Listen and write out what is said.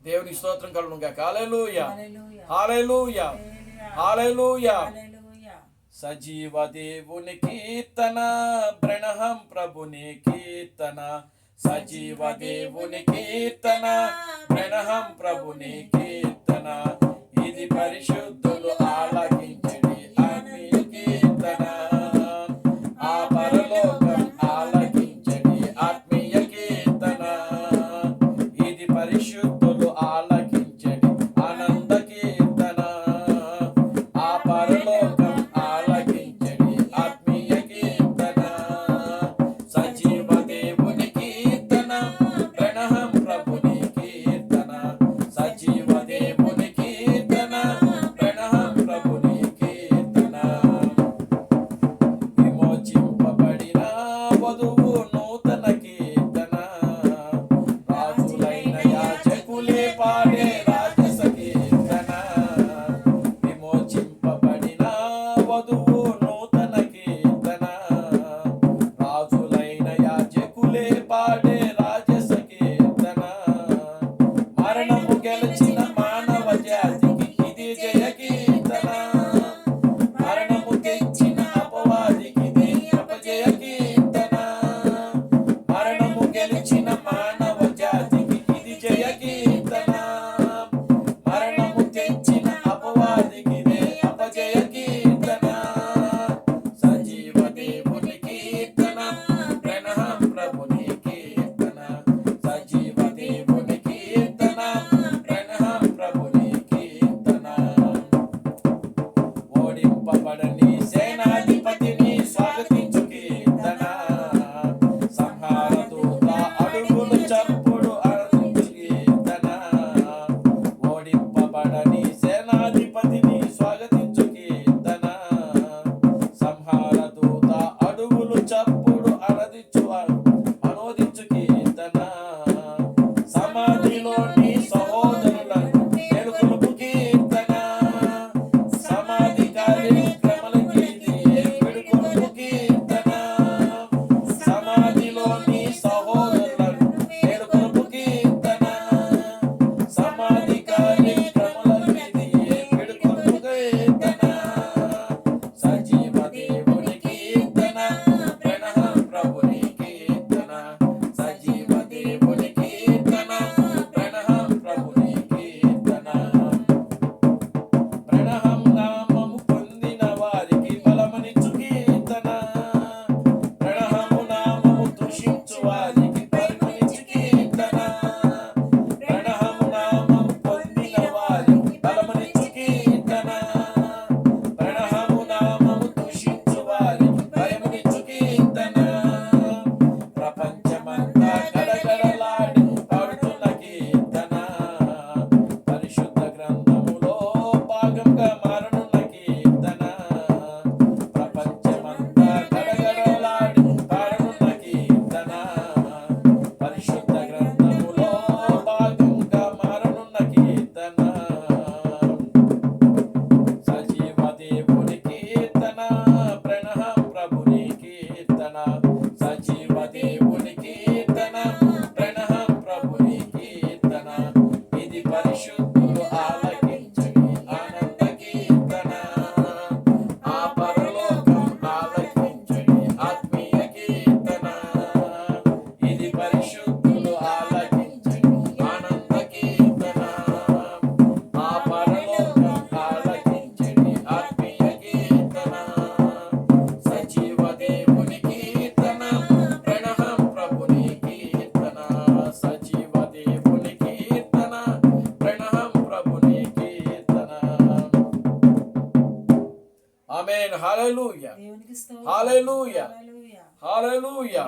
దేవుని స్తోత్రం కలుగును గాక. హల్లెలూయా, హల్లెలూయా, హల్లెలూయా. సజీవ దేవుని కీర్తన, బ్రహ్మం ప్రభుని కీర్తన. సజీవ దేవుని కీర్తన, బ్రహ్మం ప్రభుని కీర్తన. ఇది పరిశుద్ధులు ఆలకించడి ఆత్మీయ కీర్తన. ఆ పరలోకం ఆలకించడి ఆత్మీయ కీర్తన. ఇది పరిశుద్ధులు ఆలకించడి ఆనంద కీర్తన. ఆ పరలోకం ఆలకించడి ఆత్మీయ కీర్తన. సజీవ దేవుని కీర్తన, బ్రహ్మం ప్రభుని కీర్తన. సజీవ దేవుని కీర్తన, బ్రహ్మం ప్రభుని కీర్తన. విమోచింపబడిన వధువు నూతన కీర్తన. రాజులైన యాజకులే పాడే రాజస కీర్తన. విమోచింపబడిన వధువు నూతన కీర్తన. రాజులైన యాజకులే పాడే రాజస కీర్తన. మరణము గెలిచిన మానవ జాతికి ఇది జయ కీర్తన. మరణము తెచ్చిన అపవాదికి ఇది అపజయ కీర్తన. మరణము గెలిచిన మానవ జాతికి ఇది జయ కీర్తన. మరణము తెచ్చిన అపవాదికి ఇది అపజయ కీర్తన. సజీవ దేవుని కీర్తన, బ్రహ్మం ప్రభుని కీర్తన. సజీవ దేవుని కీర్తన, బ్రహ్మం ప్రభుని కీర్తన. ఓడింపబడని సేనాధిపతిని స్వాగతించు కీర్తన. సంహార దూత అడుగులు చప్పుడు అరుచు కీర్తన. ఓడింపబడని సేనాధిపతిని స్వాగతించు కీర్తన. సంహార దూత అడుగులు చప్పుడు అనువదించు కీర్తన. సమాధిలోని సహోదరులను మేలుకొలుపు కీర్తన. సమాధి కార్యక్రమాలకి ఇది మేలుకొలుపు కీర్తన. సమాధిలోని సహోదరులను మేలుకొలుపు కీర్తన. సమాధి కార్యక్రమాలకి ఇది మేలుకొలుపు కీర్తన. సజీవ దేవుని కీర్తన, బ్రహ్మం ప్రభుని కీర్తన. సజీవ దేవుని కీర్తన, బ్రహ్మం ప్రభుని కీర్తన. బ్రహ్మం నామము పొందిన వారికి బలమనిచ్చు కీర్తన. బ్రహ్మము నామము దూషించు వారికి బలమనిచ్చు కీర్తన. బ్రహ్మము నామము పొందిన వారికి బలమనిచ్చు కీర్తన. బ్రహ్మము నామము దూషించు వారికి భయమునిచ్చు కీర్తన. ప్రపంచమంతా గడగడలాడి పాడుతున్న కీర్తన. పరిశుద్ధ గ్రంథములో భాగంగా మారనున్న కీర్తన. ప్రపంచమంతా గడగడలాడి పాడనున్న కీర్తన. పరిశుద్ధ గ్రంథములో భాగంగా మారనున్న కీర్తన. సజీవ దేవుని కీర్తన, బ్రహ్మం ప్రభుని కీర్తన. సజీవ దేవుని కీర్తన, బ్రహ్మం ప్రభుని కీర్తన. ఇది పరిశుద్ధులు ఆలకించడి ఆనంద కీర్తన. ఆ పరలోకం ఆలకించడి ఆత్మీయ కీర్తన. ఇది పరిశుద్ధులు ఆలకించడి ఆనంద కీర్తన. ఆ పరలోకం ఆలకించడి ఆత్మీయ కీర్తన. సజీవ దేవుని కీర్తన, బ్రహ్మం ప్రభుని కీర్తన. సజీవ దేవుని కీర్తన, బ్రహ్మం ప్రభుని కీర్తన. ఆమేన్. హల్లెలూయా, దేవునికి స్తోత్రం. హల్లెలూయా, హల్లెలూయా. హల్లెలూయా.